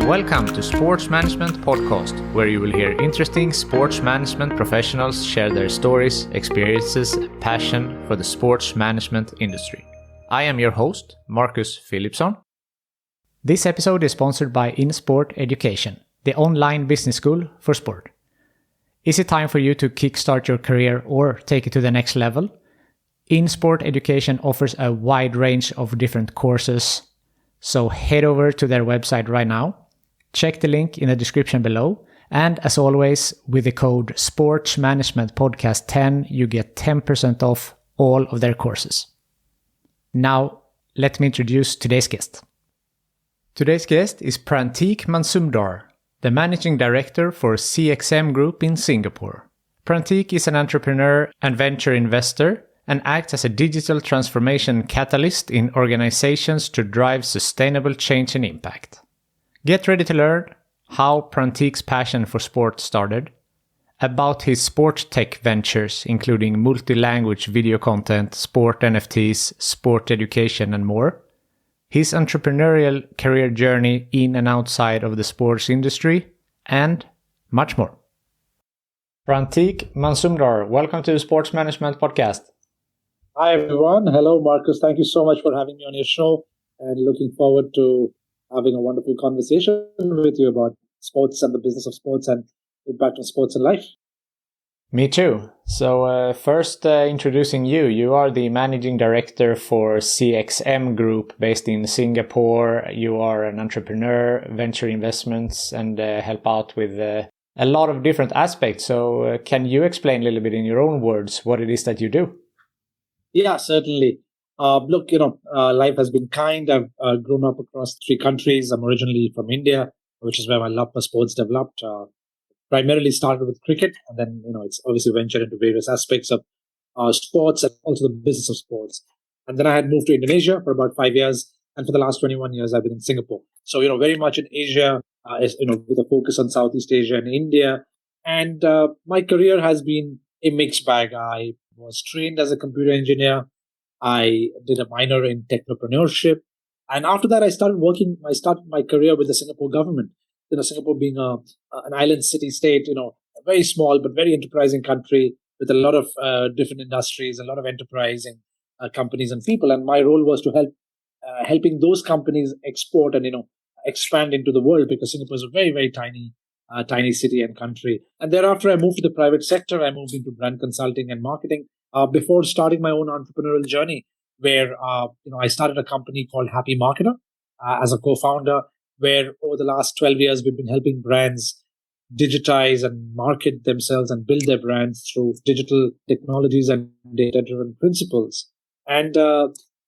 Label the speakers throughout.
Speaker 1: Welcome to Sports Management Podcast, where you will hear interesting sports management professionals share their stories, experiences, and passion for the sports management industry. I am your host, Marcus Philipsson. This episode is sponsored by InSport Education, the online business school for sport. Is it time for you to kickstart your career or take it to the next level? InSport Education offers a wide range of different courses, so head over to their website right now. Check the link in the description below. And as always, with the code SPORTSManagementPodcast10, you get 10% off all of their courses. Now, let me introduce today's guest. Today's guest is Prantik Mazumdar, the Managing Director for CXM Group in Singapore. Prantik is an entrepreneur and venture investor and acts as a digital transformation catalyst in organizations to drive sustainable change and impact. Get ready to learn how Prantik's passion for sport started, about his sport tech ventures, including multilanguage video content, sport NFTs, sport education, and more, his entrepreneurial career journey in and outside of the sports industry, and much more. Prantik Mazumdar, welcome to the Sports Management Podcast.
Speaker 2: Hi, everyone. Hello, Marcus. Thank you so much for having me on your show and looking forward to having a wonderful conversation with you about sports and the business of sports and impact on sports in life.
Speaker 1: Me too. So first introducing you. You are the managing director for CXM Group based in Singapore. You are an entrepreneur, venture investments, and help out with a lot of different aspects. So can you explain a little bit in your own words what it is that you do?
Speaker 2: Yeah, certainly. Look, life has been kind. I've grown up across 3 countries. I'm originally from India, which is where my love for sports developed. Primarily started with cricket, and then, it's obviously ventured into various aspects of sports and also the business of sports. And then I had moved to Indonesia for about 5 years. And for the last 21 years, I've been in Singapore. So, very much in Asia, with a focus on Southeast Asia and India. And my career has been a mixed bag. I was trained as a computer engineer. I did a minor in technopreneurship. And after that, I started my career with the Singapore government. Singapore being an island city-state, a very small but very enterprising country with a lot of different industries, a lot of enterprising companies and people. And my role was to helping those companies export and, expand into the world, because Singapore is a very, very tiny city and country. And thereafter, I moved to the private sector. I moved into brand consulting and marketing before starting my own entrepreneurial journey, where I started a company called Happy Marketer as a co-founder, where over the last 12 years, we've been helping brands digitize and market themselves and build their brands through digital technologies and data-driven principles. And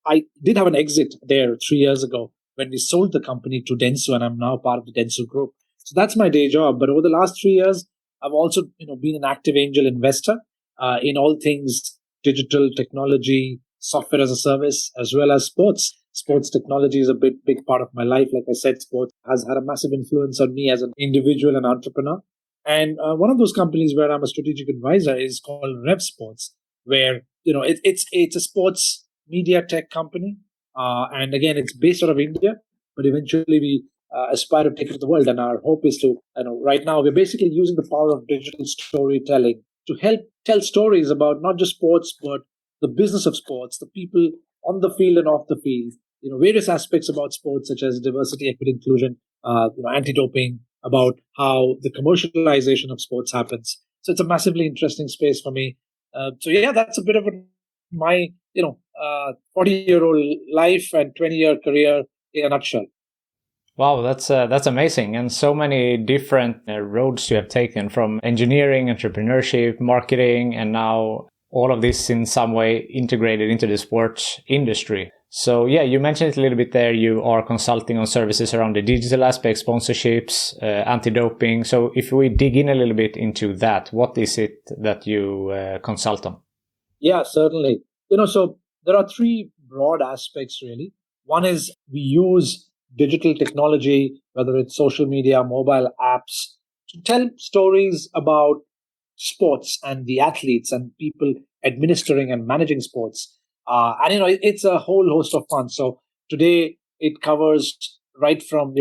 Speaker 2: I did have an exit there 3 years ago when we sold the company to Dentsu, and I'm now part of the Dentsu Group. So that's my day job. But over the last 3 years, I've also been an active angel investor in all things digital technology, software as a service, as well as sports. Sports technology is a big part of my life. Like I said, sports has had a massive influence on me as an individual and entrepreneur. And one of those companies where I'm a strategic advisor is called Rev Sports, where it's a sports media tech company. And again, it's based out of India, but eventually we aspire to take it to the world. And our hope is to, right now, we're basically using the power of digital storytelling to help tell stories about not just sports, but the business of sports, the people on the field and off the field, various aspects about sports, such as diversity, equity, inclusion, anti-doping, about how the commercialization of sports happens. So it's a massively interesting space for me. That's a bit of my, 40-year-old life and 20-year career in a nutshell.
Speaker 1: Wow, that's amazing. And so many different roads you have taken, from engineering, entrepreneurship, marketing, and now all of this in some way integrated into the sports industry. So yeah, you mentioned it a little bit there. You are consulting on services around the digital aspect, sponsorships, anti-doping. So if we dig in a little bit into that, what is it that you consult on?
Speaker 2: Yeah, certainly. So there are 3 broad aspects, really. One is we use digital technology, whether it's social media, mobile apps, to tell stories about sports and the athletes and people administering and managing sports. It's a whole host of fun. So today it covers right from,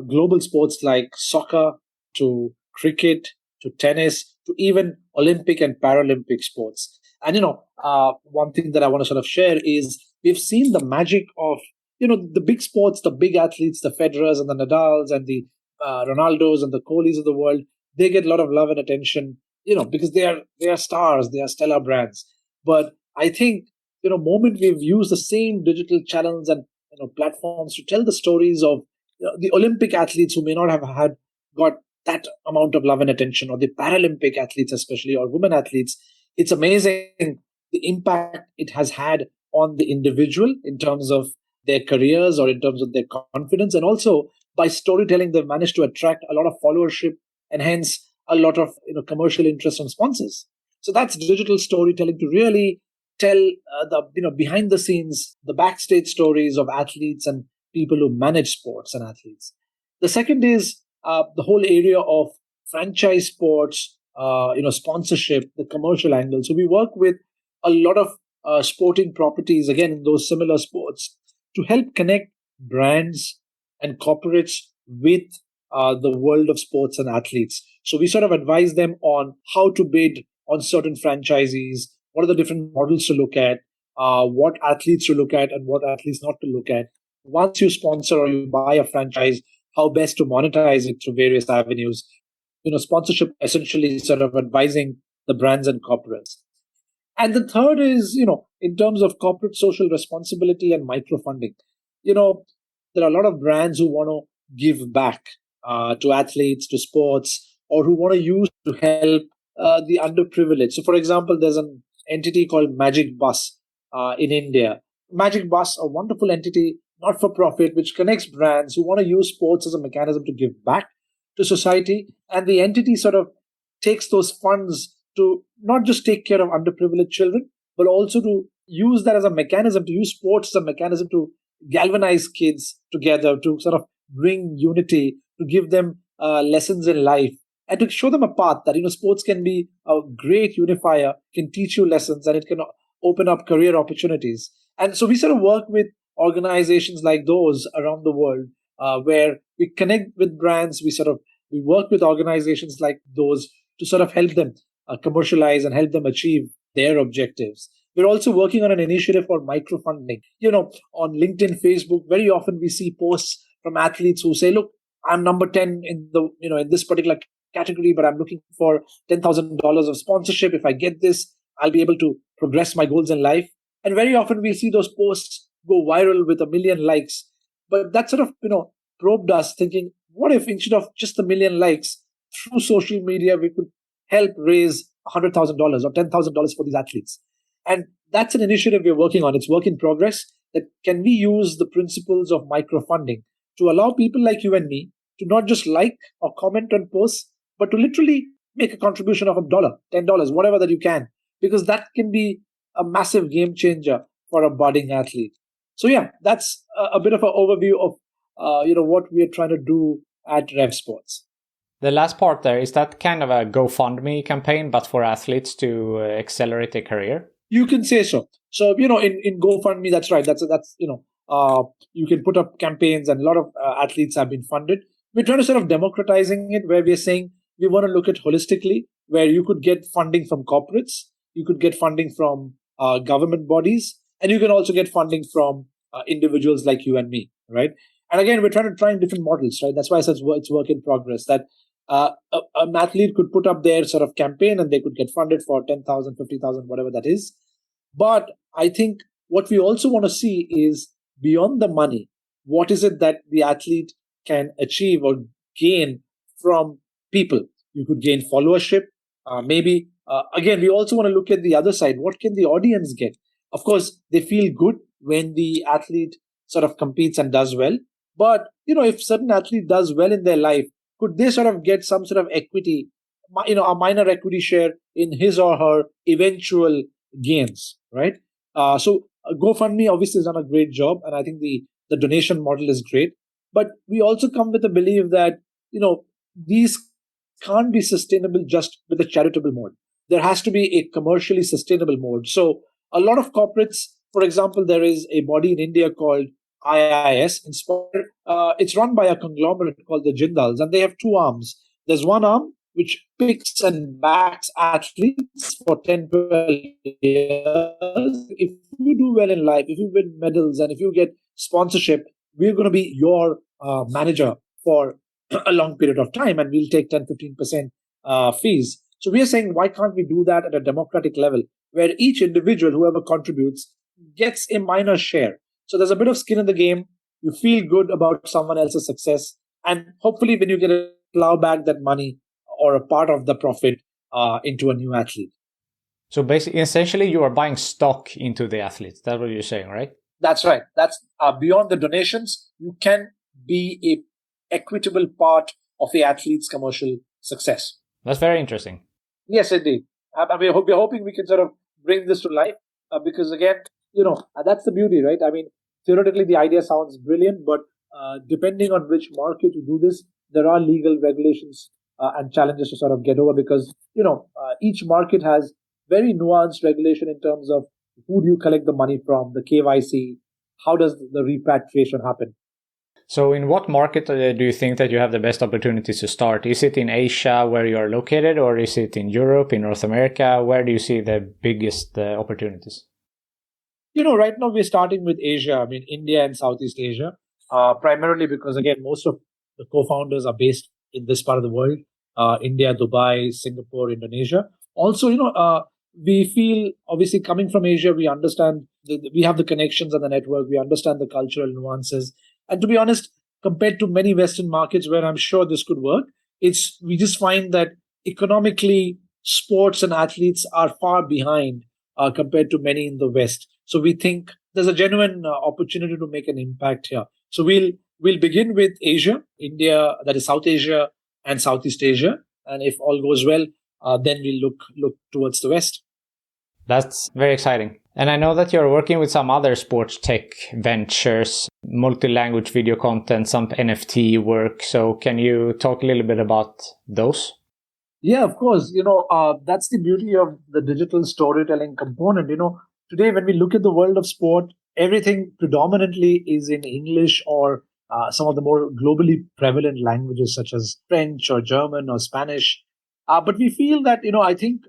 Speaker 2: global sports like soccer to cricket to tennis to even Olympic and Paralympic sports. And one thing that I want to sort of share is we've seen the magic of the big sports, the big athletes, the Federers and the Nadals and the Ronaldos and the Kohlis of the world. They get a lot of love and attention, because they are stars, they are stellar brands. But I think moment we've used the same digital channels and platforms to tell the stories of the Olympic athletes who may not have had got that amount of love and attention, or the Paralympic athletes especially, or women athletes. It's amazing the impact it has had on the individual in terms of their careers or in terms of their confidence, and also by storytelling they've managed to attract a lot of followership and hence a lot of commercial interest from sponsors. So that's digital storytelling to really tell the behind the scenes, the backstage stories of athletes and people who manage sports and athletes. The second is the whole area of franchise sports, sponsorship, the commercial angle. So we work with a lot of sporting properties, again, in those similar sports, to help connect brands and corporates with the world of sports and athletes. So we sort of advise them on how to bid on certain franchisees, what are the different models to look at, what athletes to look at and what athletes not to look at. Once you sponsor or you buy a franchise, how best to monetize it through various avenues. Sponsorship essentially sort of advising the brands and corporates. And the third is, in terms of corporate social responsibility and microfunding. There are a lot of brands who want to give back to athletes, to sports, or who want to use to help the underprivileged. So, for example, there's an entity called Magic Bus in India. Magic Bus, a wonderful entity, not for profit, which connects brands who want to use sports as a mechanism to give back to society. And the entity sort of takes those funds to not just take care of underprivileged children, but also to use that as a mechanism, to use sports as a mechanism to galvanize kids together, to sort of bring unity, to give them lessons in life, and to show them a path that sports can be a great unifier, can teach you lessons, and it can open up career opportunities. And so we sort of work with organizations like those around the world, where we connect with brands. We work with organizations like those to sort of help them commercialize and help them achieve their objectives. We're also working on an initiative for microfunding. On LinkedIn, Facebook, very often we see posts from athletes who say, "Look, I'm number 10 in the in this particular category, but I'm looking for $10,000 of sponsorship. If I get this, I'll be able to progress my goals in life." And very often we see those posts go viral with 1 million likes. But that sort of probed us, thinking, what if instead of just 1 million likes, through social media we could help raise $100,000 or $10,000 for these athletes? And that's an initiative we're working on. It's work in progress. That can we use the principles of microfunding to allow people like you and me to not just like or comment on posts, but to literally make a contribution of $1, $10, whatever that you can, because that can be a massive game changer for a budding athlete. So yeah, that's a bit of an overview of what we are trying to do at Rev Sports.
Speaker 1: The last part there, is that kind of a GoFundMe campaign, but for athletes to accelerate their career?
Speaker 2: You can say so. So, in GoFundMe, that's right. You can put up campaigns, and a lot of athletes have been funded. We're trying to sort of democratizing it, where we're saying we want to look at holistically, where you could get funding from corporates, you could get funding from government bodies, and you can also get funding from individuals like you and me, right? And again, we're trying to try different models, right? That's why I said it's work in progress. That an athlete could put up their sort of campaign and they could get funded for 10,000, 50,000, whatever that is. But I think what we also want to see is beyond the money, what is it that the athlete can achieve or gain from people? You could gain followership. Maybe, again, we also want to look at the other side. What can the audience get? Of course, they feel good when the athlete sort of competes and does well. But, if certain athlete does well in their life, could they sort of get some sort of equity, a minor equity share in his or her eventual gains, right? So GoFundMe obviously has done a great job, and I think the donation model is great. But we also come with the belief that, these can't be sustainable just with a charitable mode. There has to be a commercially sustainable mode. So a lot of corporates, for example, there is a body in India called IIS in sport. It's run by a conglomerate called the Jindals, and they have two arms. There's one arm which picks and backs athletes for 10, 12 years. If you do well in life, if you win medals, and if you get sponsorship, we're going to be your manager for a long period of time, and we'll take 10, 15% fees. So we are saying, why can't we do that at a democratic level where each individual, whoever contributes, gets a minor share? So there's a bit of skin in the game. You feel good about someone else's success. And hopefully, when you get to plow back that money or a part of the profit into a new athlete.
Speaker 1: So basically, essentially, you are buying stock into the athletes. That's what you're saying, right?
Speaker 2: That's right. That's beyond the donations. You can be a equitable part of the athlete's commercial success.
Speaker 1: That's very interesting.
Speaker 2: Yes, indeed. We're hoping we can sort of bring this to life because, again, that's the beauty, right? I mean, theoretically, the idea sounds brilliant, but depending on which market you do this, there are legal regulations and challenges to sort of get over because, each market has very nuanced regulation in terms of who do you collect the money from, the KYC, how does the repatriation happen?
Speaker 1: So in what market do you think that you have the best opportunities to start? Is it in Asia where you are located, or is it in Europe, in North America? Where do you see the biggest opportunities?
Speaker 2: Right now we're starting with Asia. I mean, India and Southeast Asia, primarily because, again, most of the co-founders are based in this part of the world, India, Dubai, Singapore, Indonesia. Also, we feel, obviously, coming from Asia, we understand, we have the connections and the network, we understand the cultural nuances. And to be honest, compared to many Western markets where I'm sure this could work, we just find that economically, sports and athletes are far behind compared to many in the West. So we think there's a genuine opportunity to make an impact here. So we'll begin with Asia, India, that is South Asia and Southeast Asia. And if all goes well, then we'll look towards the West.
Speaker 1: That's very exciting. And I know that you're working with some other sports tech ventures, multi-language video content, some NFT work. So can you talk a little bit about those?
Speaker 2: Yeah, of course. That's the beauty of the digital storytelling component. Today, when we look at the world of sport, everything predominantly is in English or some of the more globally prevalent languages such as French or German or Spanish. But we feel that, I think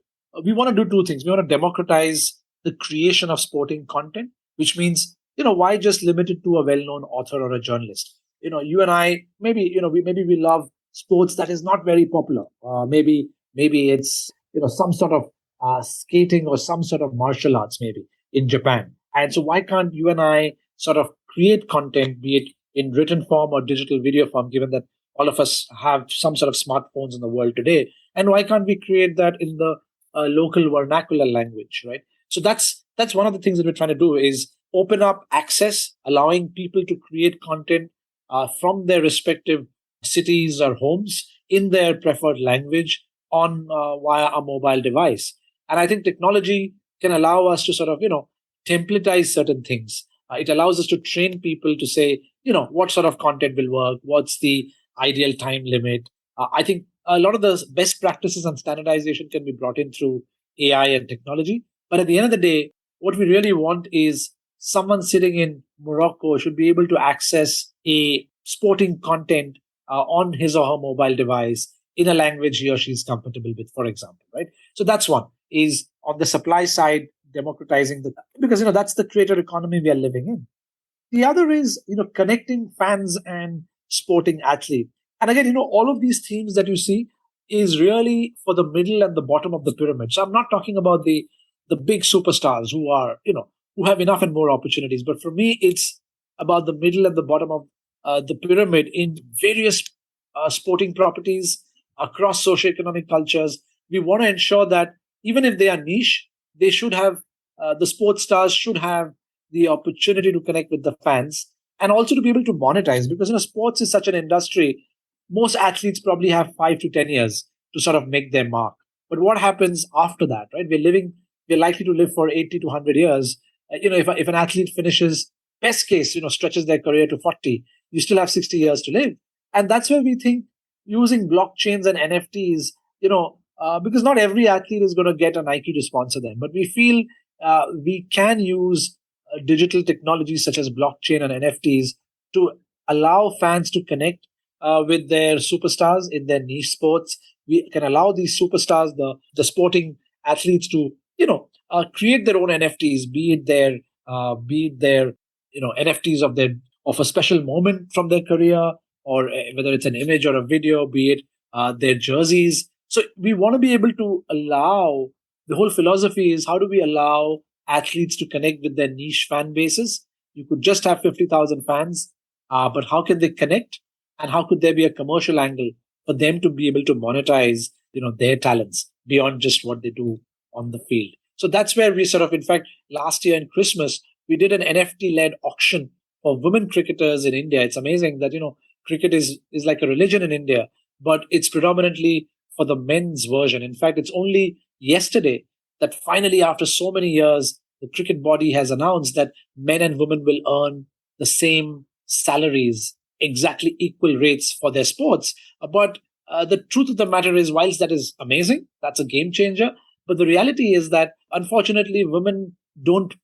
Speaker 2: we want to do two things. We want to democratize the creation of sporting content, which means, why just limit it to a well-known author or a journalist? You and I, maybe we love sports that is not very popular. Maybe it's, some sort of skating or some sort of martial arts, maybe in Japan. And so why can't you and I sort of create content, be it in written form or digital video form, given that all of us have some sort of smartphones in the world today? And why can't we create that in the local vernacular language, right? So that's one of the things that we're trying to do is open up access, allowing people to create content from their respective cities or homes in their preferred language on via a mobile device. And I think technology can allow us to sort of, templatize certain things. It allows us to train people to say, what sort of content will work, what's the ideal time limit. I think a lot of the best practices and standardization can be brought in through AI and technology. But at the end of the day, what we really want is someone sitting in Morocco should be able to access a sporting content on his or her mobile device in a language he or she is comfortable with, for example, right? So that's one, is on the supply side, democratizing because, that's the creator economy we are living in. The other is, connecting fans and sporting athletes. And again, all of these themes that you see is really for the middle and the bottom of the pyramid. So I'm not talking about the big superstars who are, who have enough and more opportunities. But for me, it's about the middle and the bottom of the pyramid in various sporting properties across socioeconomic cultures. We want to ensure that even if they are niche, they should have, the sports stars should have the opportunity to connect with the fans and also to be able to monetize, because sports is such an industry. Most athletes probably have 5 to 10 years to sort of make their mark. But what happens after that, right? We're likely to live for 80 to 100 years. If an athlete finishes, best case, stretches their career to 40, you still have 60 years to live. And that's where we think using blockchains and NFTs, because not every athlete is going to get a Nike to sponsor them, but we feel we can use digital technologies such as blockchain and NFTs to allow fans to connect with their superstars in their niche sports. We can allow these superstars, the sporting athletes, to create their own NFTs, be it their NFTs of a special moment from their career, or whether it's an image or a video, be it their jerseys. So we want to be able to allow, the whole philosophy is, how do we allow athletes to connect with their niche fan bases? You could just have 50,000 fans, but how can they connect? And how could there be a commercial angle for them to be able to monetize, their talents beyond just what they do on the field? So that's where we sort of, in fact, last year in Christmas, we did an NFT-led auction for women cricketers in India. It's amazing that, cricket is like a religion in India, but it's predominantly for the men's version. In fact, it's only yesterday that finally, after so many years, the cricket body has announced that men and women will earn the same salaries, exactly equal rates for their sports. But the truth of the matter is, whilst that is amazing, that's a game changer. But the reality is that, unfortunately, women don't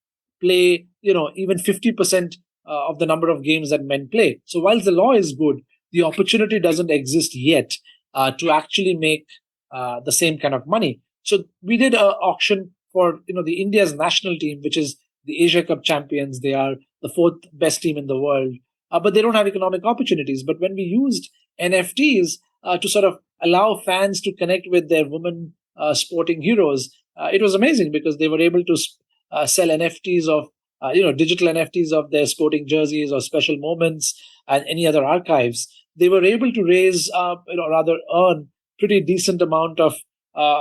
Speaker 2: play, even 50% of the number of games that men play. So whilst the law is good, the opportunity doesn't exist yet to actually make the same kind of money. So we did an auction for the India's national team, which is the Asia Cup champions. They are the fourth best team in the world, but they don't have economic opportunities. But when we used NFTs to sort of allow fans to connect with their women sporting heroes, it was amazing because they were able to sell NFTs of digital NFTs of their sporting jerseys or special moments and any other archives. They were able to raise, rather earn pretty decent amount of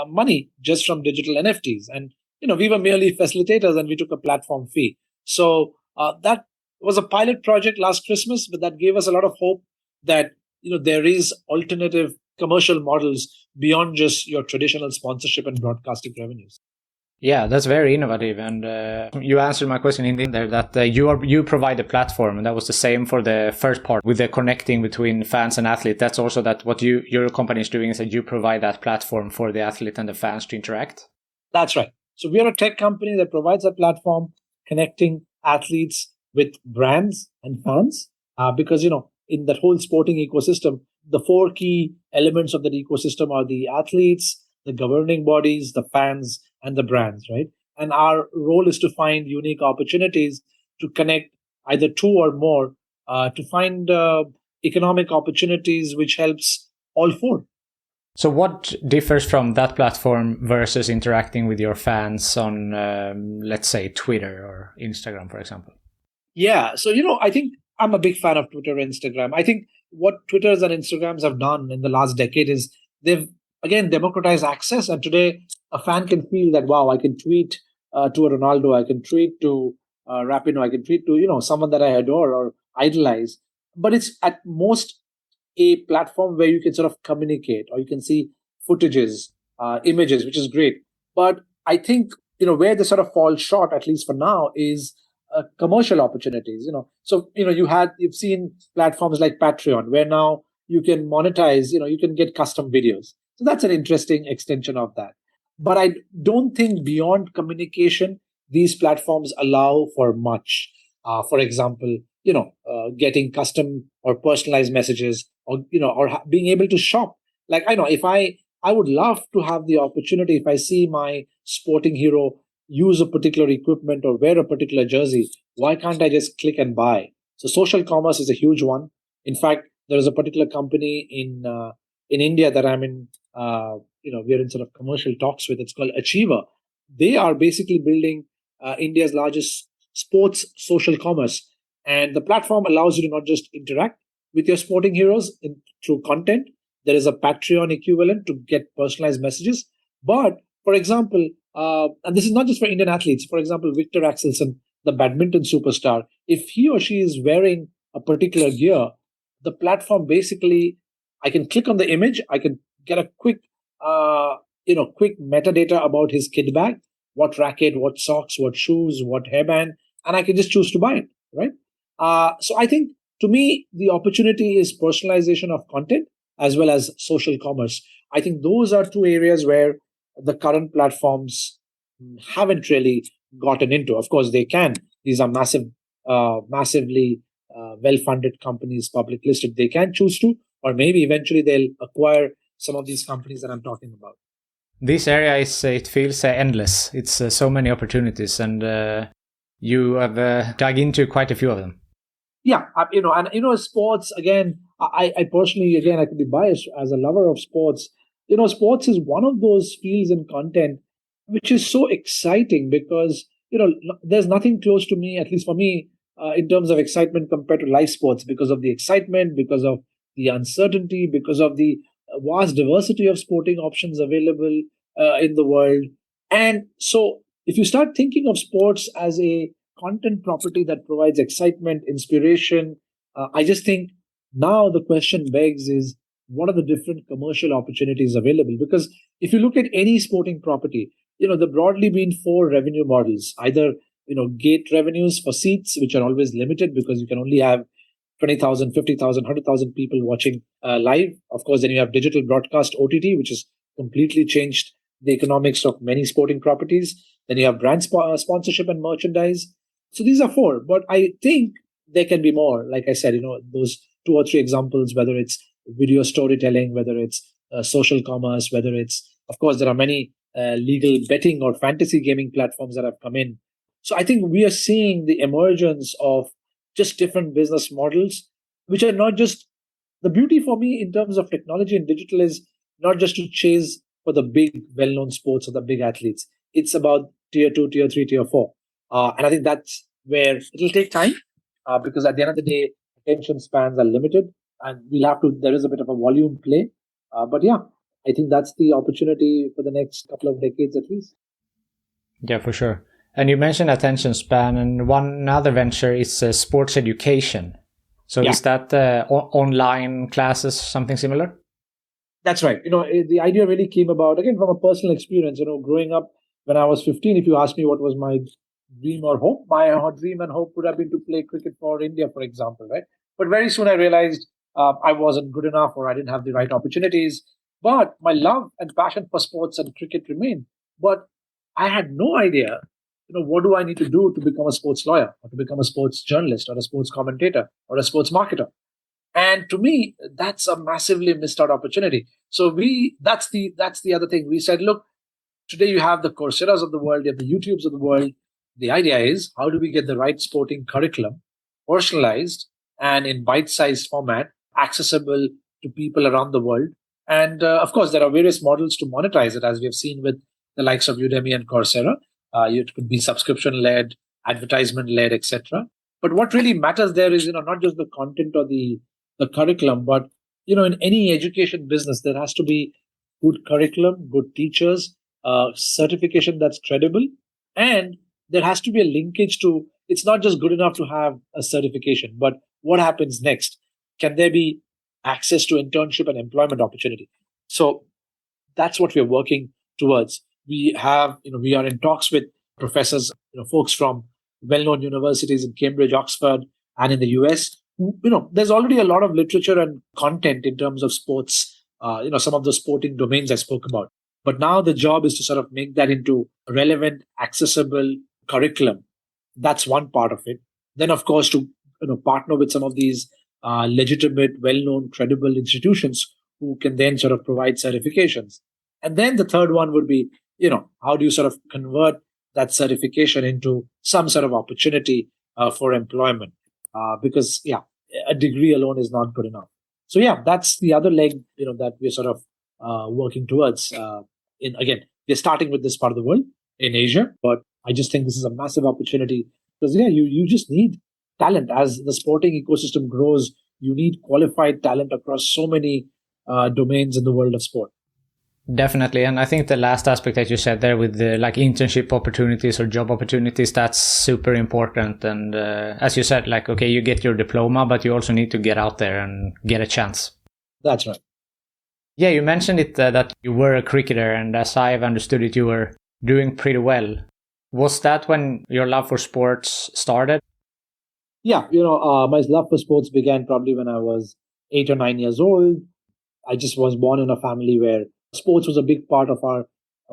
Speaker 2: money just from digital NFTs. And we were merely facilitators, and we took a platform fee. So that was a pilot project last Christmas, but that gave us a lot of hope that there is alternative commercial models beyond just your traditional sponsorship and broadcasting revenues.
Speaker 1: Yeah, that's very innovative, and you answered my question in there that you provide a platform, and that was the same for the first part with the connecting between fans and athletes. That's also that what your company is doing is that you provide that platform for the athlete and the fans to interact.
Speaker 2: That's right. So we are a tech company that provides a platform connecting athletes with brands and fans, because in that whole sporting ecosystem, the four key elements of that ecosystem are the athletes, the governing bodies, the fans, and the brands, right? And our role is to find unique opportunities to connect either two or more, to find economic opportunities which helps all four.
Speaker 1: So what differs from that platform versus interacting with your fans on, let's say, Twitter or Instagram, for example?
Speaker 2: Yeah, so I think I'm a big fan of Twitter and Instagram. I think what Twitters and Instagrams have done in the last decade is they've, again, democratized access. And today, a fan can feel that, wow, I can tweet to a Ronaldo, I can tweet to Rapinoe, I can tweet to someone that I adore or idolize. But it's at most a platform where you can sort of communicate, or you can see footages, images, which is great. But I think where they sort of fall short, at least for now, is commercial opportunities. So you've seen platforms like Patreon, where now you can monetize. You can get custom videos. So that's an interesting extension of that. But I don't think beyond communication, these platforms allow for much. For example, getting custom or personalized messages, or being able to shop. Like if I would love to have the opportunity, if I see my sporting hero use a particular equipment or wear a particular jersey, why can't I just click and buy? So social commerce is a huge one. In fact, there is a particular company in India that I'm in. We're in sort of commercial talks with. It's called Achiever. They are basically building India's largest sports social commerce, and the platform allows you to not just interact with your sporting heroes through content. There is a Patreon equivalent to get personalized messages. But for example, and this is not just for Indian athletes. For example, Victor Axelsen, the badminton superstar, if he or she is wearing a particular gear, the platform basically, I can click on the image, I can get a quick metadata about his kit bag, what racket, what socks, what shoes, what hairband, and I can just choose to buy it, right? So I think, to me, the opportunity is personalization of content as well as social commerce. I think those are two areas where the current platforms haven't really gotten into. Of course, they can, these are massively well-funded companies, public listed. They can choose to, or maybe eventually they'll acquire some of these companies that I'm talking about.
Speaker 1: This area is, it feels endless. It's so many opportunities, and you have dug into quite a few of them.
Speaker 2: Yeah, sports, again, I personally, again, I could be biased as a lover of sports. Sports is one of those fields in content which is so exciting because, there's nothing close to me, at least for me, in terms of excitement compared to live sports, because of the excitement, because of the uncertainty, because of the vast diversity of sporting options available in the world. And so if you start thinking of sports as a content property that provides excitement, inspiration, I just think now the question begs is, what are the different commercial opportunities available? Because if you look at any sporting property, there broadly been four revenue models. Either, gate revenues for seats, which are always limited because you can only have 20,000, 50,000, 100,000 people watching live. Of course, then you have digital broadcast OTT, which has completely changed the economics of many sporting properties. Then you have brand sponsorship and merchandise. So these are four, but I think there can be more. Like I said, those two or three examples, whether it's video storytelling, whether it's social commerce, whether it's, of course, there are many legal betting or fantasy gaming platforms that have come in. So I think we are seeing the emergence of just different business models, which are not just the beauty for me in terms of technology and digital is not just to chase for the big, well-known sports or the big athletes. It's about tier two, tier three, tier four. And I think that's where it'll take time because at the end of the day, attention spans are limited and there is a bit of a volume play. But yeah, I think that's the opportunity for the next couple of decades at least.
Speaker 1: Yeah, for sure. And you mentioned attention span, and one other venture is sports education. So is that online classes, something similar?
Speaker 2: That's right. The idea really came about, again, from a personal experience. Growing up when I was 15, if you asked me what was my dream or hope, my dream and hope would have been to play cricket for India, for example, right? But very soon I realized I wasn't good enough or I didn't have the right opportunities. But my love and passion for sports and cricket remained. But I had no idea, what do I need to do to become a sports lawyer or to become a sports journalist or a sports commentator or a sports marketer? And to me, that's a massively missed out opportunity. So that's the other thing. We said, look, today you have the Coursera's of the world, you have the YouTubes of the world. The idea is, how do we get the right sporting curriculum, personalized and in bite-sized format, accessible to people around the world? And of course, there are various models to monetize it, as we have seen with the likes of Udemy and Coursera. It could be subscription-led, advertisement-led, etc. But what really matters there is, not just the content or the curriculum, but in any education business, there has to be good curriculum, good teachers, certification that's credible, and there has to be a linkage to. It's not just good enough to have a certification, but what happens next? Can there be access to internship and employment opportunity? So that's what we're working towards. We are in talks with professors, folks from well-known universities in Cambridge, Oxford, and in the US. There's already a lot of literature and content in terms of sports, some of the sporting domains I spoke about. But now the job is to sort of make that into relevant, accessible curriculum. That's one part of it. Then, of course, to partner with some of these legitimate, well-known, credible institutions who can then sort of provide certifications. And then the third one would be, how do you sort of convert that certification into some sort of opportunity for employment? Because, a degree alone is not good enough. So, that's the other leg, that we're sort of working towards. Again, we're starting with this part of the world in Asia, but I just think this is a massive opportunity because, you just need talent. As the sporting ecosystem grows, you need qualified talent across so many domains in the world of sport.
Speaker 1: Definitely. And I think the last aspect that you said there with the internship opportunities or job opportunities, that's super important. And as you said, okay, you get your diploma, but you also need to get out there and get a chance.
Speaker 2: That's right.
Speaker 1: Yeah, you mentioned it that you were a cricketer, and as I've understood it, you were doing pretty well. Was that when your love for sports started?
Speaker 2: Yeah, my love for sports began probably when I was 8 or 9 years old. I just was born in a family where sports was a big part of our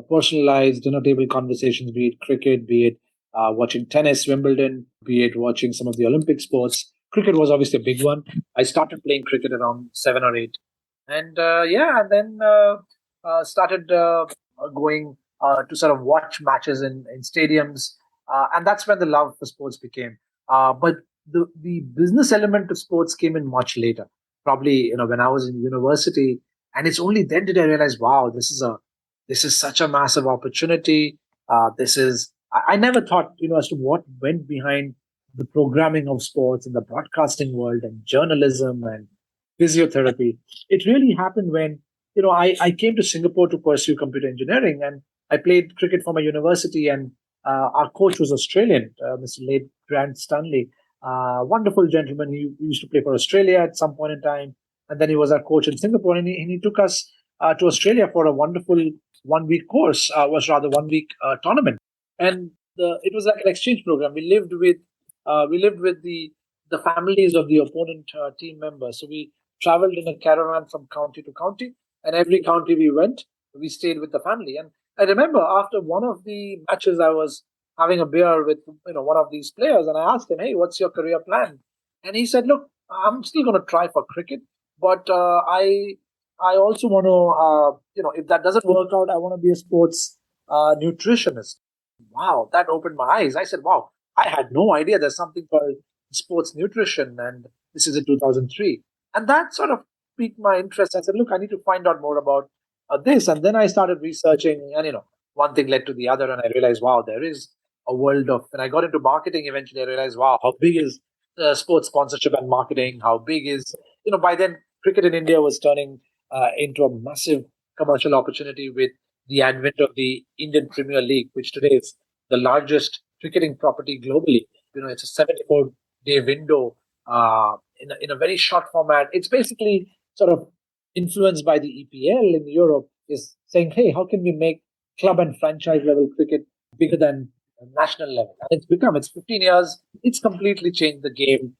Speaker 2: personalized dinner table conversations, be it cricket, be it watching tennis, Wimbledon, be it watching some of the Olympic sports. Cricket was obviously a big one. I started playing cricket around 7 or 8. And and then started going to sort of watch matches in stadiums. And that's when the love for sports became. But the business element of sports came in much later, probably when I was in university. And it's only then did I realize, wow, this is such a massive opportunity. I never thought as to what went behind the programming of sports in the broadcasting world and journalism and physiotherapy. It really happened when I came to Singapore to pursue computer engineering, and I played cricket for my university, and our coach was Australian, Mr. Late Grant Stanley, wonderful gentleman. He used to play for Australia at some point in time, and then he was our coach in Singapore, and he took us to Australia for a wonderful 1 week course, was rather 1 week tournament, and it was like an exchange program. We lived with the families of the opponent team members. So we traveled in a caravan from county to county, and every county we went, we stayed with the family. And I remember after one of the matches, I was having a beer with one of these players, and I asked him, "Hey, what's your career plan?" And he said, "Look, I'm still going to try for cricket, but I also want to, if that doesn't work out, I want to be a sports nutritionist." Wow, that opened my eyes. I said, "Wow, I had no idea there's something called sports nutrition," and this is in 2003. And that sort of piqued my interest. I said, "Look, I need to find out more about this." And then I started researching, and one thing led to the other, and I realized, wow, there is a world of. And I got into marketing eventually. I realized, wow, how big is sports sponsorship and marketing? How big is by then cricket in India was turning into a massive commercial opportunity with the advent of the Indian Premier League, which today is the largest cricketing property globally. It's a 74-day window in a very short format. It's basically sort of influenced by the EPL in Europe, is saying, hey, how can we make club and franchise level cricket bigger than national level? And it's 15 years. It's completely changed the game,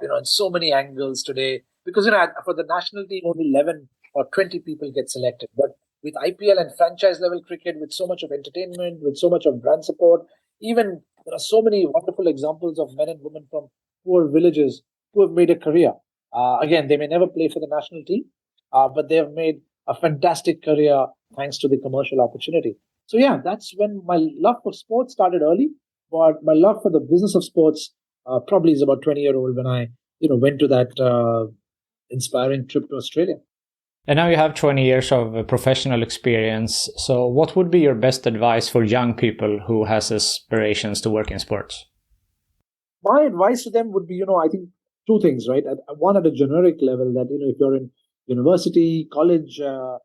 Speaker 2: in so many angles today. Because, for the national team, only 11 or 20 people get selected. But with IPL and franchise level cricket, with so much of entertainment, with so much of brand support, even there are so many wonderful examples of men and women from poor villages who have made a career. Again, they may never play for the national team, but they have made a fantastic career thanks to the commercial opportunity. So yeah, that's when my love for sports started early, but my love for the business of sports probably is about 20-year-old when I went to that inspiring trip to Australia.
Speaker 1: And now you have 20 years of professional experience. So what would be your best advice for young people who has aspirations to work in sports?
Speaker 2: My advice to them would be, I think two things, right? One, at a generic level, that, if you're in university, college, and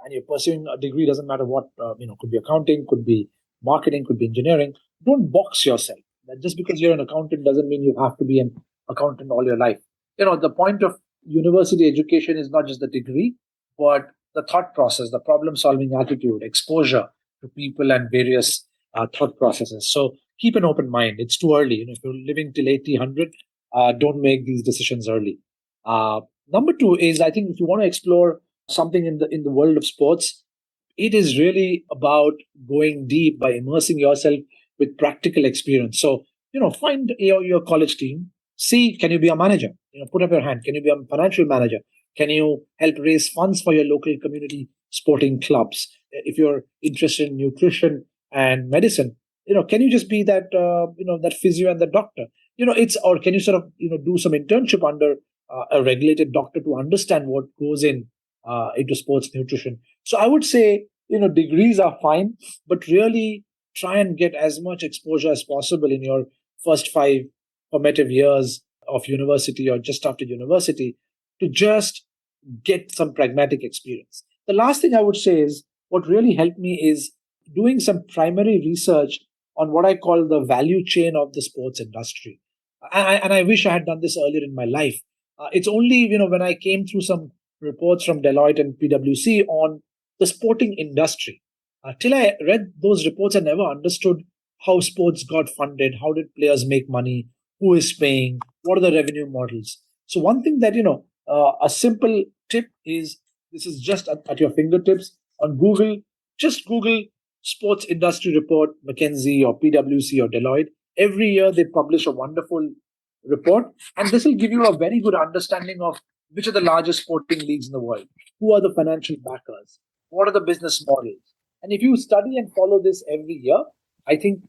Speaker 2: you're pursuing a degree, doesn't matter what, could be accounting, could be marketing, could be engineering. Don't box yourself. That just because you're an accountant doesn't mean you have to be an accountant all your life. The point of university education is not just the degree, but the thought process, the problem solving attitude, exposure to people and various thought processes. So keep an open mind. It's too early. If you're living till 80, 100, don't make these decisions early. Number two is, I think if you want to explore something in the world of sports, it is really about going deep by immersing yourself with practical experience. So, find your college team. See, can you be a manager? Put up your hand. Can you be a financial manager? Can you help raise funds for your local community sporting clubs? If you're interested in nutrition and medicine, can you just be that, that physio and the doctor? Or can you sort of, do some internship under a regulated doctor to understand what goes into sports nutrition? So I would say, degrees are fine, but really try and get as much exposure as possible in your first 5 formative years of university or just after university to just get some pragmatic experience. The last thing I would say is what really helped me is doing some primary research on what I call the value chain of the sports industry. And I wish I had done this earlier in my life. It's only, when I came through some reports from Deloitte and PwC on the sporting industry. Till I read those reports, I never understood how sports got funded, how did players make money, who is paying, what are the revenue models. So one thing that, a simple tip is, this is just at your fingertips on Google. Just Google sports industry report, McKinsey or PwC or Deloitte. Every year they publish a wonderful report, and this will give you a very good understanding of which are the largest sporting leagues in the world, who are the financial backers, what are the business models. And if you study and follow this every year, I think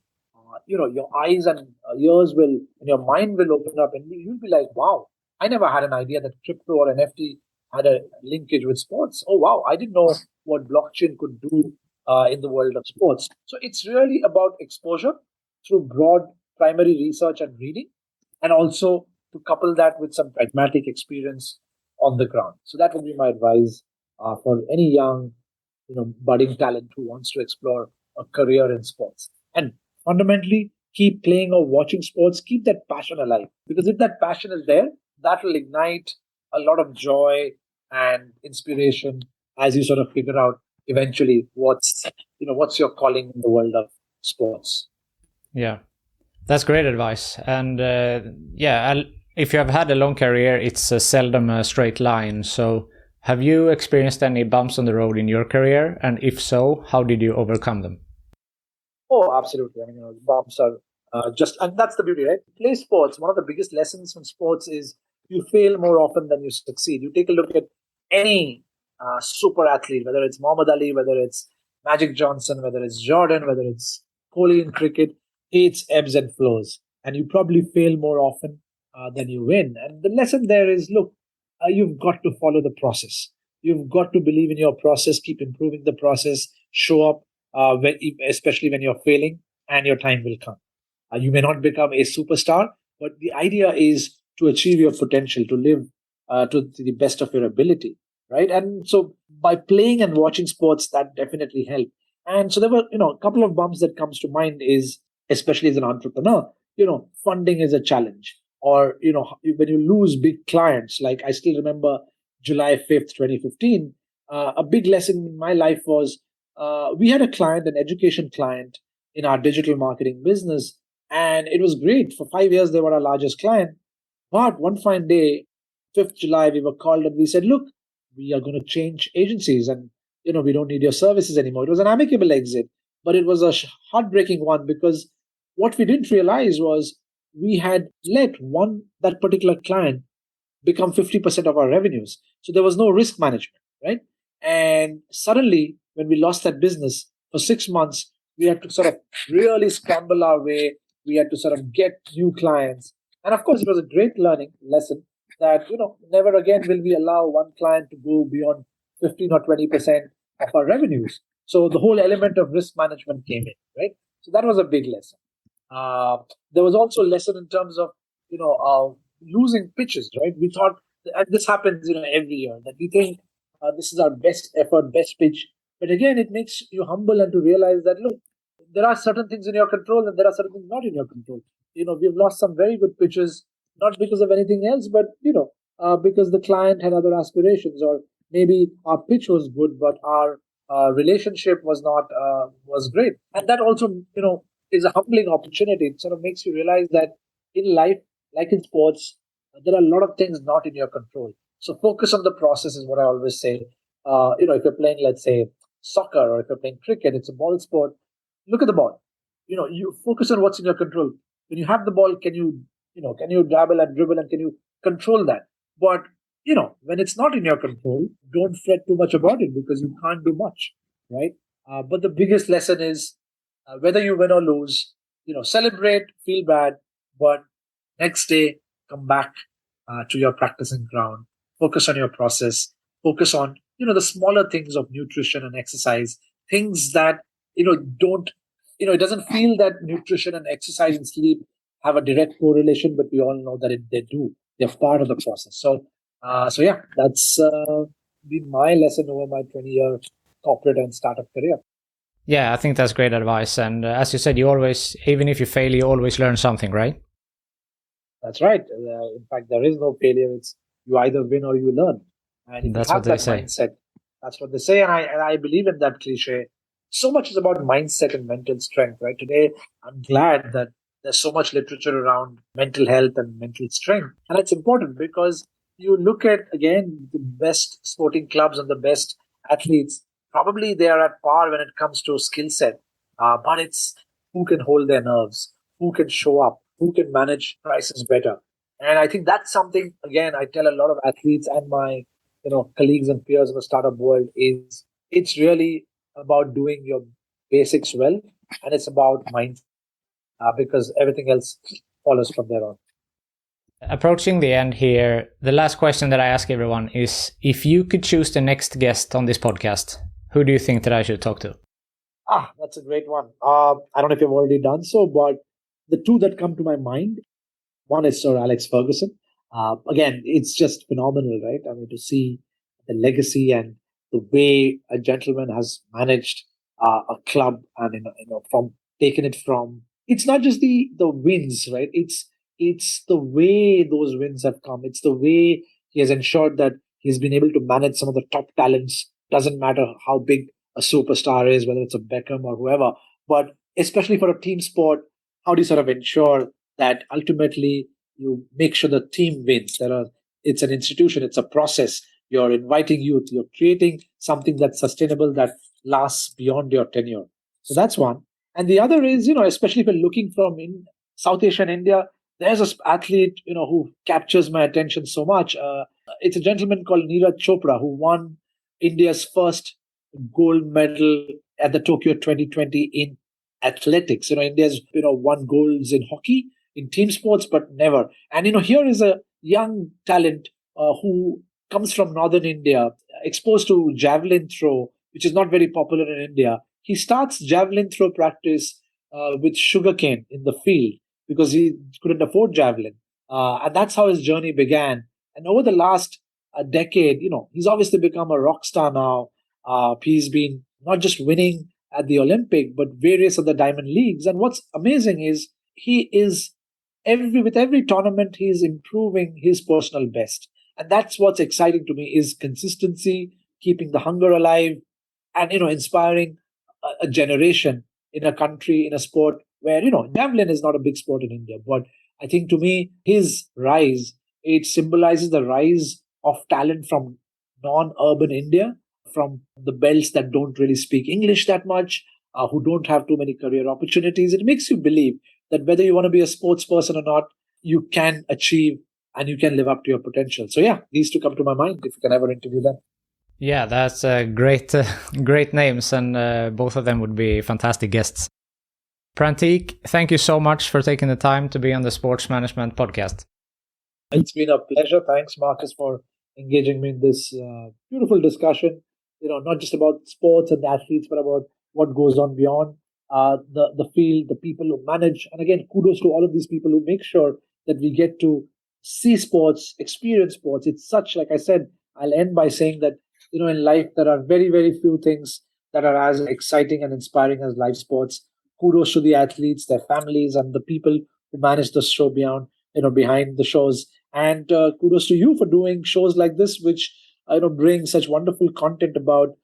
Speaker 2: your eyes and ears will, and your mind will open up, and you'll be like, wow, I never had an idea that crypto or NFT had a linkage with sports. Oh wow, I didn't know what blockchain could do in the world of sports. So it's really about exposure through broad primary research and reading, and also to couple that with some pragmatic experience on the ground. So that would be my advice for any young, budding talent who wants to explore a career in sports. And fundamentally, keep playing or watching sports, keep that passion alive. Because if that passion is there, that will ignite a lot of joy and inspiration as you sort of figure out eventually what's your calling in the world of sports.
Speaker 1: Yeah, that's great advice. And if you have had a long career, it's seldom a straight line. So have you experienced any bumps on the road in your career? And if so, how did you overcome them?
Speaker 2: Oh, absolutely. I mean, bumps are and that's the beauty, right? Play sports. One of the biggest lessons from sports is you fail more often than you succeed. You take a look at any super athlete, whether it's Muhammad Ali, whether it's Magic Johnson, whether it's Jordan, whether it's Kohli in cricket, it's ebbs and flows. And you probably fail more often than you win. And the lesson there is, look, you've got to follow the process. You've got to believe in your process, keep improving the process, show up, especially when you're failing, and your time will come. You may not become a superstar, but the idea is to achieve your potential, to live to the best of your ability, right? And so by playing and watching sports, that definitely helped. And so there were, a couple of bumps that comes to mind is, especially as an entrepreneur, funding is a challenge. Or, when you lose big clients, like I still remember July 5th, 2015, a big lesson in my life was we had a client, an education client in our digital marketing business. And it was great. For 5 years, they were our largest client. But one fine day, 5th July, we were called and we said, look, we are going to change agencies and, we don't need your services anymore. It was an amicable exit, but it was a heartbreaking one because what we didn't realize was we had let that particular client become 50% of our revenues. So there was no risk management, right? And suddenly, when we lost that business for 6 months, we had to sort of really scramble our way. We had to sort of get new clients. And of course, it was a great learning lesson that, never again will we allow one client to go beyond 15 or 20% of our revenues. So the whole element of risk management came in, right? So that was a big lesson. There was also a lesson in terms of, losing pitches, right? We thought, and this happens, every year, that we think this is our best effort, best pitch. But again, it makes you humble and to realize that, look, there are certain things in your control and there are certain things not in your control. We've lost some very good pitches, not because of anything else, but, because the client had other aspirations, or maybe our pitch was good, but our relationship was great. And that also, is a humbling opportunity. It sort of makes you realize that in life, like in sports, there are a lot of things not in your control. So focus on the process is what I always say. If you're playing, let's say, soccer, or if you're playing cricket, it's a ball sport. Look at the ball. You focus on what's in your control. When you have the ball, can you dabble and dribble and can you control that? But, when it's not in your control, don't fret too much about it because you can't do much, right? But the biggest lesson is whether you win or lose, celebrate, feel bad, but next day, come back to your practicing ground, focus on your process, focus on, the smaller things of nutrition and exercise, things that, don't, it doesn't feel that nutrition and exercise and sleep have a direct correlation, but we all know that they do. They're part of the process. So yeah, that's been my lesson over my 20-year corporate and startup career.
Speaker 1: Yeah, I think that's great advice. And as you said, you always, even if you fail, you always learn something, right?
Speaker 2: That's right. In fact, there is no failure. It's you either win or you learn. And if
Speaker 1: That's
Speaker 2: you
Speaker 1: what
Speaker 2: have
Speaker 1: they
Speaker 2: that
Speaker 1: say.
Speaker 2: mindset, that's what they say. And I believe in that cliche. So much is about mindset and mental strength, right? Today, I'm glad that there's so much literature around mental health and mental strength. And it's important because you look at, again, the best sporting clubs and the best athletes, probably they are at par when it comes to skill set. But it's who can hold their nerves, who can show up, who can manage crisis better. And I think that's something, again, I tell a lot of athletes and my colleagues and peers in the startup world is it's really about doing your basics well, and it's about mindset because everything else follows from there on.
Speaker 1: Approaching the end here, the last question that I ask everyone is, if you could choose the next guest on this podcast, who do you think that I should talk to?
Speaker 2: That's a great one. I don't know if you've already done so, but the two that come to my mind, one is Sir Alex Ferguson. Again, it's just phenomenal, right? I mean, to see the legacy and the way a gentleman has managed a club and from taking it from. It's not just the wins, right? It's the way those wins have come. It's the way he has ensured that he's been able to manage some of the top talents. Doesn't matter how big a superstar is, whether it's a Beckham or whoever, but especially for a team sport, how do you sort of ensure that ultimately you make sure the team wins? It's an institution, it's a process. You're inviting youth, you're creating something that's sustainable, that lasts beyond your tenure. So that's one. And the other is, especially if you're looking from in South Asia and India, there's an athlete, who captures my attention so much. It's a gentleman called Neeraj Chopra, who won India's first gold medal at the Tokyo 2020 in athletics. India's, won golds in hockey, in team sports, but never. And, here is a young talent who comes from northern India, exposed to javelin throw, which is not very popular in India. He starts javelin throw practice with sugarcane in the field because he couldn't afford javelin. And that's how his journey began. And over the last decade, he's obviously become a rock star now. He's been not just winning at the Olympic, but various other diamond leagues. And what's amazing is he is with every tournament, he is improving his personal best. And that's what's exciting to me is consistency, keeping the hunger alive, and inspiring a generation in a country, in a sport where javelin is not a big sport in India. But I think to me, his rise, it symbolizes the rise of talent from non-urban India, from the belts that don't really speak English that much, who don't have too many career opportunities. It makes you believe that whether you want to be a sports person or not, you can achieve and you can live up to your potential. So yeah, these two come to my mind if you can ever interview them.
Speaker 1: Yeah, that's great names, and both of them would be fantastic guests. Prantik, thank you so much for taking the time to be on the Sports Management Podcast.
Speaker 2: It's been a pleasure. Thanks, Marcus, for engaging me in this beautiful discussion. Not just about sports and athletes, but about what goes on beyond the field, the people who manage. And again, kudos to all of these people who make sure that we get to see sports, experience sports. It's such, like I said, I'll end by saying that, in life, there are very, very few things that are as exciting and inspiring as live sports. Kudos to the athletes, their families, and the people who manage the show behind the shows. And kudos to you for doing shows like this, which bring such wonderful content about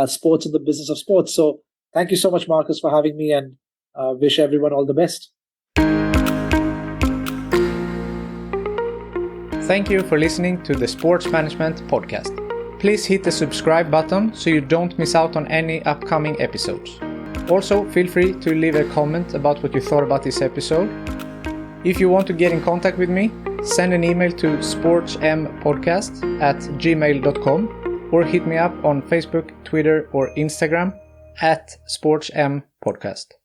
Speaker 2: sports and the business of sports. So thank you so much, Marcus, for having me, and wish everyone all the best.
Speaker 1: Thank you for listening to the Sports Management Podcast. Please hit the subscribe button so you don't miss out on any upcoming episodes. Also, feel free to leave a comment about what you thought about this episode. If you want to get in contact with me, send an email to sportsmpodcast@gmail.com or hit me up on Facebook, Twitter, or Instagram @sportsmpodcast.